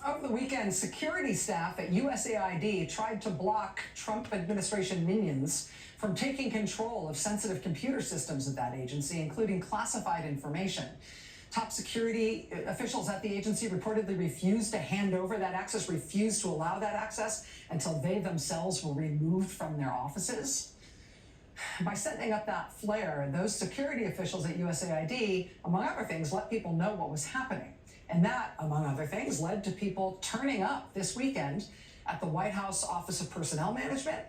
Over the weekend, security staff at USAID tried to block Trump administration minions from taking control of sensitive computer systems at that agency, including classified information. Top security officials at the agency reportedly refused to hand over that access, refused to allow that access until they themselves were removed from their offices. By setting up that flare, those security officials at USAID, among other things, let people know what was happening. And that, among other things, led to people turning up this weekend at the White House Office of Personnel Management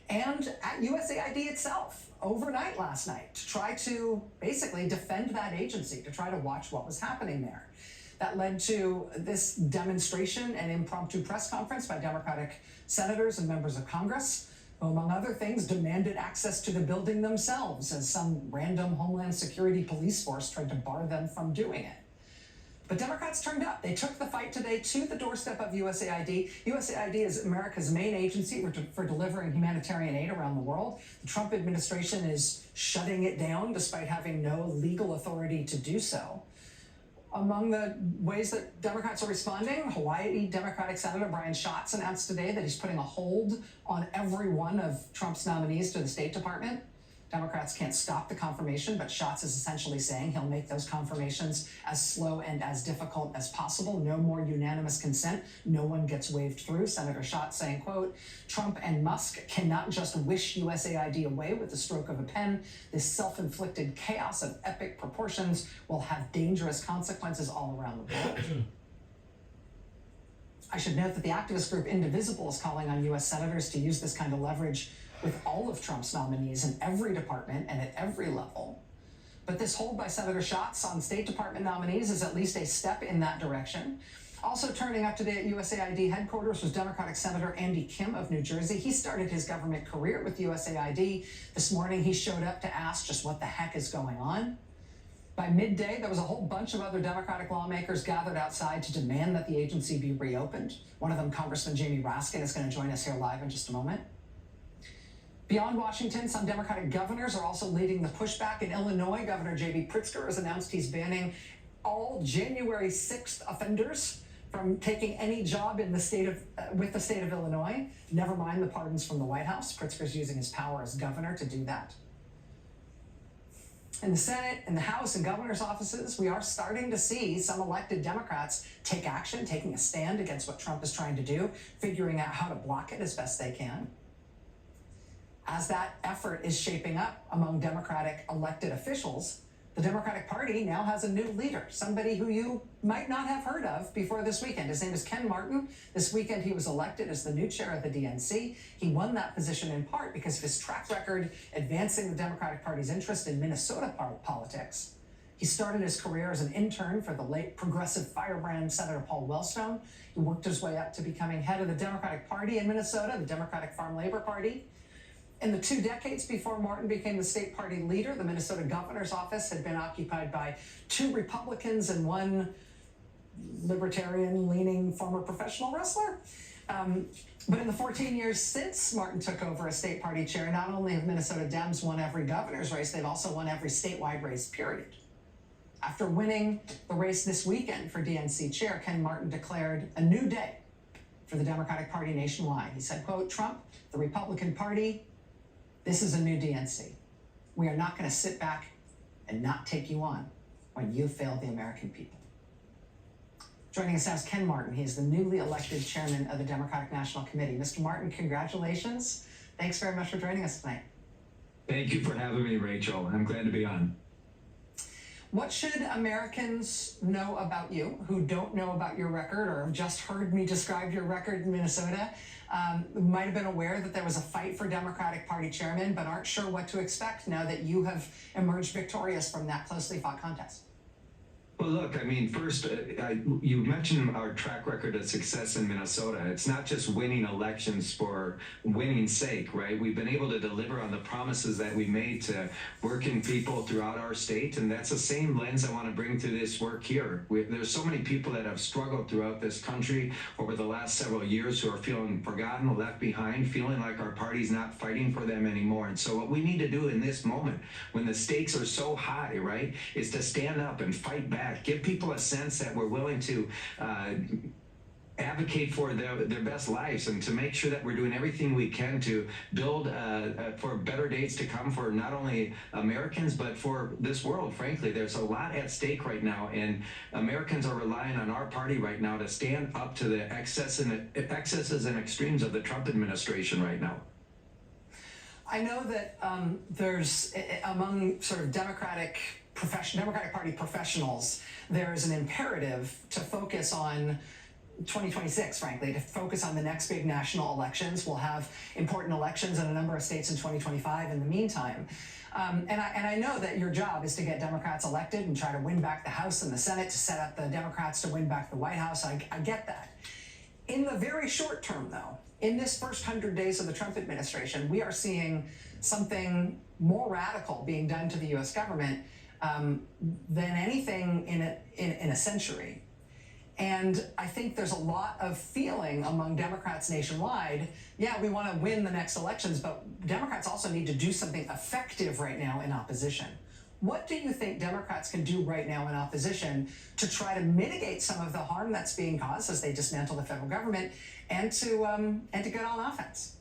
and at USAID itself overnight last night to try to basically defend that agency, to try to watch what was happening there. That led to this demonstration and impromptu press conference by Democratic senators and members of Congress, who, among other things, demanded access to the building themselves as some random Homeland Security police force tried to bar them from doing it. But Democrats turned up. They took the fight today to the doorstep of USAID. USAID is America's main agency for delivering humanitarian aid around the world. The Trump administration is shutting it down despite having no legal authority to do so. Among the ways that Democrats are responding, Hawaii Democratic Senator Brian Schatz announced today that he's putting a hold on every one of Trump's nominees to the State Department. Democrats can't stop the confirmation, but Schatz is essentially saying he'll make those confirmations as slow and as difficult as possible. No more unanimous consent. No one gets waved through. Senator Schatz saying, quote, Trump and Musk cannot just wish USAID away with the stroke of a pen. This self-inflicted chaos of epic proportions will have dangerous consequences all around the world. I should note that the activist group Indivisible is calling on U.S. senators to use this kind of leverage with all of Trump's nominees in every department and at every level. But this hold by Senator Schatz on State Department nominees is at least a step in that direction. Also turning up today at USAID headquarters was Democratic Senator Andy Kim of New Jersey. He started his government career with USAID. This morning, he showed up to ask just what the heck is going on. By midday, there was a whole bunch of other Democratic lawmakers gathered outside to demand that the agency be reopened. One of them, Congressman Jamie Raskin, is going to join us here live in just a moment. Beyond Washington, some Democratic governors are also leading the pushback. In Illinois, Governor J.B. Pritzker has announced he's banning all January 6th offenders from taking any job in the state of with the state of Illinois. Never mind the pardons from the White House. Pritzker's using his power as governor to do that. In the Senate, in the House, and governor's offices, we are starting to see some elected Democrats take action, taking a stand against what Trump is trying to do, figuring out how to block it as best they can. As that effort is shaping up among Democratic elected officials, the Democratic Party now has a new leader, somebody who you might not have heard of before this weekend. His name is Ken Martin. This weekend, he was elected as the new chair of the DNC. He won that position in part because of his track record advancing the Democratic Party's interest in Minnesota politics. He started his career as an intern for the late progressive firebrand Senator Paul Wellstone. He worked his way up to becoming head of the Democratic Party in Minnesota, the Democratic Farm Labor Party. In the 2 decades before Martin became the state party leader, the Minnesota governor's office had been occupied by 2 Republicans and 1 libertarian-leaning former professional wrestler. But in the 14 years since Martin took over as state party chair, not only have Minnesota Dems won every governor's race, they've also won every statewide race, period. After winning the race this weekend for DNC chair, Ken Martin declared a new day for the Democratic Party nationwide. He said, quote, Trump, the Republican Party, this is a new DNC. We are not going to sit back and not take you on when you fail the American people. Joining us now is Ken Martin. He is the newly elected chairman of the Democratic National Committee. Mr. Martin, congratulations. Thanks very much for joining us tonight. Thank you for having me, Rachel. I'm glad to be on. What should Americans know about you who don't know about your record or have just heard me describe your record in Minnesota? Might have been aware that there was a fight for Democratic Party chairman, but aren't sure what to expect now that you have emerged victorious from that closely fought contest. Well, look, I mean, first, you mentioned our track record of success in Minnesota. It's not just winning elections for winning's sake, right? We've been able to deliver on the promises that we made to working people throughout our state, and that's the same lens I want to bring to this work here. There's so many people that have struggled throughout this country over the last several years who are feeling forgotten, left behind, feeling like our party's not fighting for them anymore. And so what we need to do in this moment, when the stakes are so high, right, is to stand up and fight back. Give people a sense that we're willing to advocate for their best lives and to make sure that we're doing everything we can to build for better days to come for not only Americans but for this world. Frankly, there's a lot at stake right now, and Americans are relying on our party right now to stand up to the excesses and extremes of the Trump administration right now. I know that there's, among sort of Democratic Party professionals, there is an imperative to focus on 2026, frankly, to focus on the next big national elections. We'll have important elections in a number of states in 2025 in the meantime. And I know that your job is to get Democrats elected and try to win back the House and the Senate, to set up the Democrats to win back the White House. I get that. In the very short term, though, in this first 100 days of the Trump administration, we are seeing something more radical being done to the U.S. government than anything in a century. And I think there's a lot of feeling among Democrats nationwide. Yeah, we want to win the next elections, but Democrats also need to do something effective right now in opposition. What do you think Democrats can do right now in opposition to try to mitigate some of the harm that's being caused as they dismantle the federal government and to get on offense?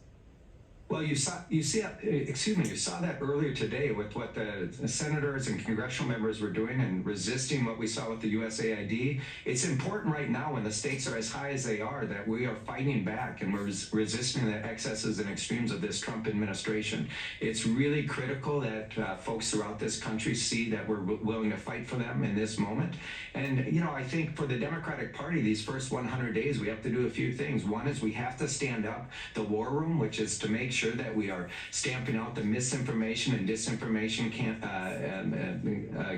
Well, you saw that earlier today with what the senators and congressional members were doing and resisting what we saw with the USAID. It's important right now, when the stakes are as high as they are, that we are fighting back and we're resisting the excesses and extremes of this Trump administration. It's really critical that folks throughout this country see that we're willing to fight for them in this moment. And, you know, I think for the Democratic Party, these first 100 days, we have to do a few things. One is we have to stand up the war room, which is to make sure that we are stamping out the misinformation and disinformation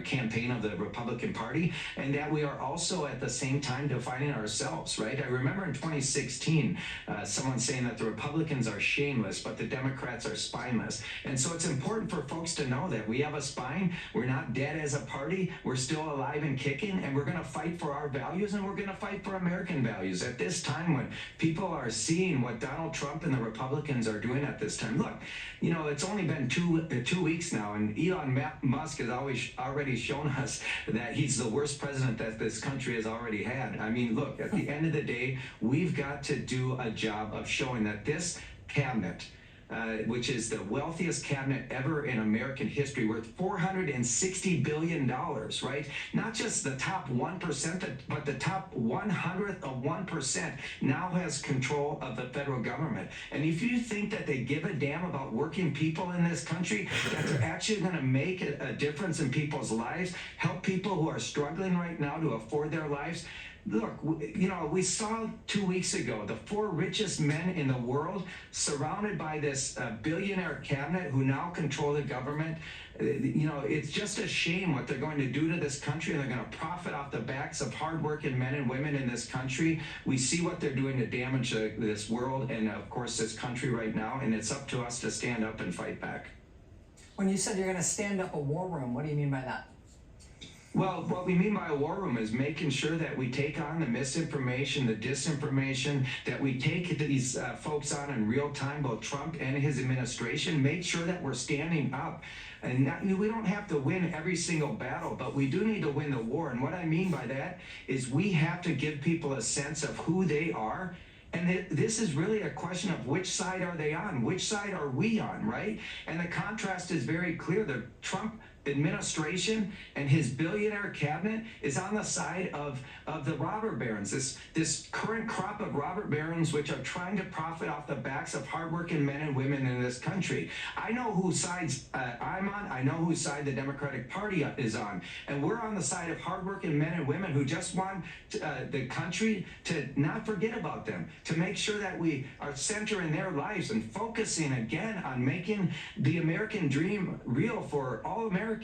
campaign of the Republican Party, and that we are also at the same time defining ourselves, right? I remember in 2016, someone saying that the Republicans are shameless, but the Democrats are spineless. And so it's important for folks to know that we have a spine. We're not dead as a party. We're still alive and kicking, and we're going to fight for our values, and we're going to fight for American values. At this time, when people are seeing what Donald Trump and the Republicans are doing at this time, look, you know, it's only been two weeks now, and Elon Musk has already shown us that he's the worst president that this country has already had. I mean, look, at the end of the day, we've got to do a job of showing that this cabinet, which is the wealthiest cabinet ever in American history, worth $460 billion, right? Not just the top 1%, but the top 100th of 1% now has control of the federal government. And if you think that they give a damn about working people in this country, that they're actually going to make a difference in people's lives, help people who are struggling right now to afford their lives. Look, you know, we saw 2 weeks ago the 4 richest men in the world surrounded by this billionaire cabinet who now control the government. You know, it's just a shame what they're going to do to this country, and they're going to profit off the backs of hardworking men and women in this country. We see what they're doing to damage this world and, of course, this country right now, and it's up to us to stand up and fight back. When you said you're going to stand up a war room, what do you mean by that? Well, what we mean by a war room is making sure that we take on the misinformation, the disinformation, that we take these folks on in real time, both Trump and his administration, make sure that we're standing up. And we don't have to win every single battle, but we do need to win the war. And what I mean by that is we have to give people a sense of who they are. And this is really a question of which side are they on? Which side are we on, right? And the contrast is very clear. The Trump administration and his billionaire cabinet is on the side of the robber barons, this current crop of robber barons which are trying to profit off the backs of hardworking men and women in this country. I know whose sides I'm on. I know whose side the Democratic Party is on. And we're on the side of hardworking men and women who just want the country to not forget about them, to make sure that we are centering their lives and focusing again on making the American dream real for all Americans.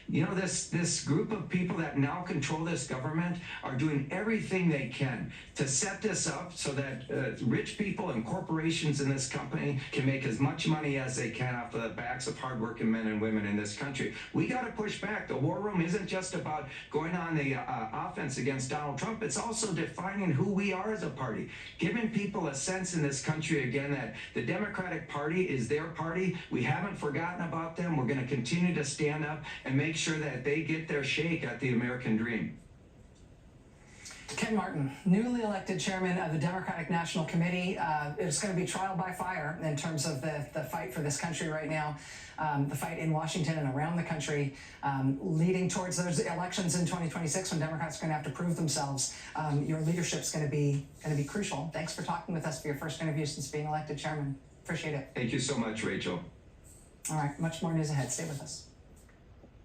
You know, this group of people that now control this government are doing everything they can to set this up so that rich people and corporations in this company can make as much money as they can off of the backs of hardworking men and women in this country. We got to push back. The war room isn't just about going on the offense against Donald Trump. It's also defining who we are as a party, giving people a sense in this country again that the Democratic Party is their party. We haven't forgotten about them. We're going to continue to stand up and make sure that they get their shake at the American dream. Ken Martin, newly elected chairman of the Democratic National Committee. It's going to be trial by fire in terms of the fight for this country right now, the fight in Washington and around the country, leading towards those elections in 2026 when Democrats are going to have to prove themselves. Your leadership's going to be crucial. Thanks for talking with us for your first interview since being elected chairman. Appreciate it. Thank you so much, Rachel. All right, much more news ahead. Stay with us.